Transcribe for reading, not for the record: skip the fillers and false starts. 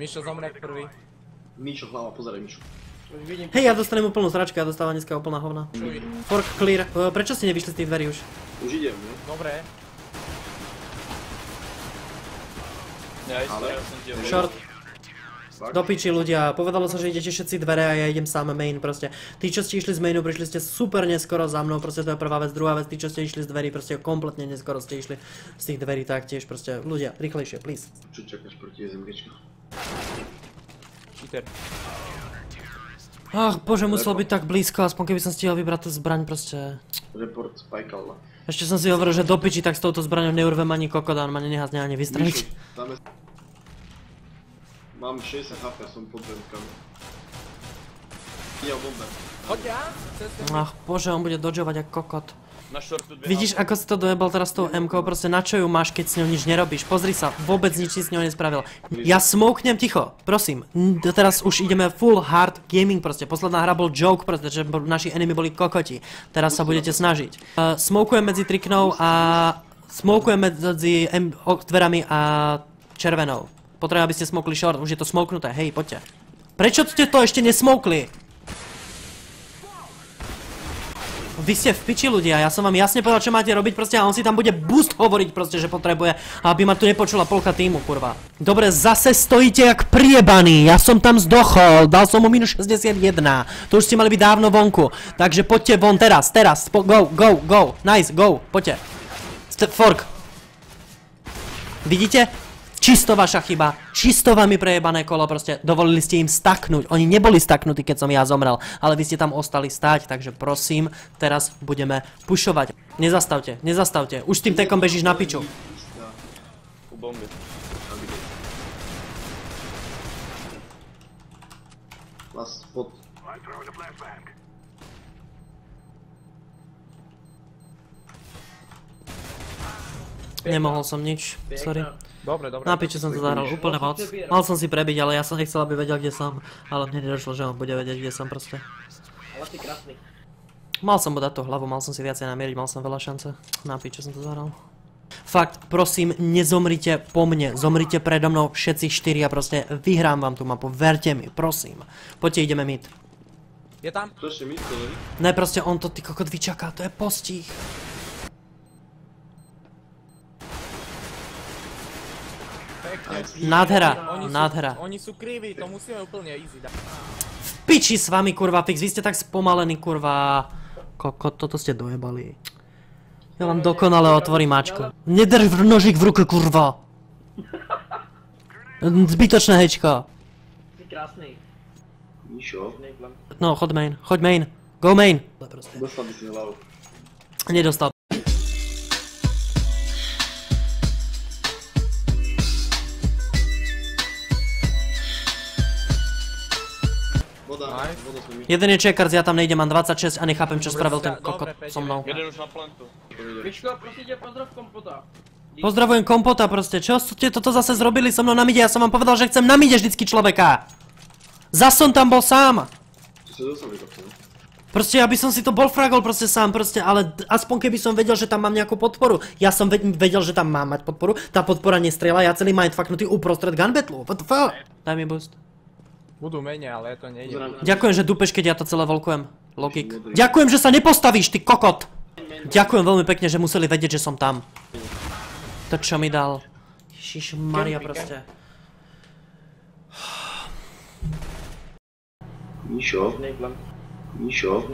Mišo zomrek prvý. Mišo hlava, pozeraj Mišo. Hej, ja dostanem úplnú sračku, ja dostávam dneska úplná hovna. Fork clear. Prečo ste nevyšli z tých dverí už? Už idem, ne? Dobre. Ja som ti Short. Do piči ľudia, povedalo sa, že idete všetci dvere a ja idem sám main proste. Tí, čo ste išli z mainu, prišli ste super neskoro za mnou, proste to je prvá vec, druhá vec, tí, čo ste išli z dverí, proste kompletne neskoro ste išli z tých dverí taktiež, proste ľudia, rýchlejšie, please. Čo čakáš proti SMGčka? Cheater. Ach bože, muselo byť tak blízko, aspoň keby som stihol vybrať tú zbraň proste. Report spajkal. Ešte som si hovoril, že do piči, tak s touto zbraňou neurvem ani kokodán, ma neneházne ani vystreliť. Mám 60 HP, som pod venkami. Ja bomber. Poď ja? Ach bože, on bude dodžovať ako kokot. Na shortu dve. Vidíš, ako si to dojebal teraz s tou M-kou, proste na čo ju máš, keď s ňou nič nerobíš? Pozri sa, vôbec nič si s ňou nespravil. Ja smoknem ticho, prosím. Teraz už ideme full hard gaming proste. Posledná hra bol joke proste, že naši enemy boli kokoti. Teraz sa budete snažiť. Smokujem medzi triknou a... Smokujem medzi dverami a červenou. Potrebujem, aby ste smokli short, už je to smoknuté, hej, poďte. Prečo ste to ešte nesmokli? Vy ste v piči ľudia, ja som vám jasne povedal, čo máte robiť proste a on si tam bude boost hovoriť proste, že potrebuje, aby ma tu nepočula polka týmu, kurva. Dobre, zase stojíte jak priebaný, ja som tam zdochol, dal som mu minus 61, to už ste mali byť dávno vonku. Takže poďte von teraz, go, nice, go, poďte. Fork. Vidíte? Čisto vaša chyba, čisto vám je prejebané kolo, proste dovolili ste im staknúť, oni neboli staknutí, keď som ja zomrel, ale vy ste tam ostali stáť, takže prosím, teraz budeme pušovať. Nezastavte, nezastavte, už s tým tekom bežíš na piču. U bomby. Last spot. Nemohol som nič, sorry. Dobre, dobre. Na piču som to zahral úplne moc. Mal som si prebiť, ale ja som nechcel, aby vedel, kde som. Ale mne nedošlo, že on bude vedieť, kde som proste. Ale si krásny. Mal som mu dať tú hlavu, mal som si viacej namieriť, mal som veľa šance. Na piču som to zahral. Fakt, prosím, nezomrite po mne, zomrite predo mnou všetci štyri a proste vyhrám vám tú mapu, verte mi, prosím. Poďte, ideme mid. Je tam? To ešte mid, to je? Ne, proste on to ty kokot vyčaká, to je postih. Nádhera, nádhera. Oni sú kriví, to musíme úplne easy dať. V piči s vami, kurva, fix, vy ste tak spomalení, kurva. Kokot, toto ste dojebali. Ja vám dokonale otvorím mačko. Nedrž nožík v ruke, kurva. Zbytočné hečko. Si krásny. Mišo? No, choď main, go main. Dostal by si hlavu. Nedostal. Jeden je checkers, ja tam nejdem, mám 26 a nechápem, čo spravil ten kokot so mnou. Jeden už na plantu. Miško, prosím ťa, pozdrav kompota. Pozdravujem kompota proste, čo ste toto zase zrobili so mnou na mide? Ja som vám povedal, že chcem na mide vždycky človeka. Zas som tam bol sám. Proste ja by som si to bol fragol proste sám proste, ale aspoň keby som vedel, že tam mám nejakú podporu. Ja som vedel, že tam mám mať podporu, tá podpora nestrieľa, ja celý mindfucknutý uprostred gun battlu. What the fuck? Daj mi boost. Budú menej, ale to nejde. Ďakujem, že dupeš, keď ja to celé volkujem. Logik. Ďakujem, že sa nepostavíš, ty kokot! Ďakujem veľmi pekne, že museli vedieť, že som tam. To čo mi dal. Ježišmaria proste. Mišo? Mišo?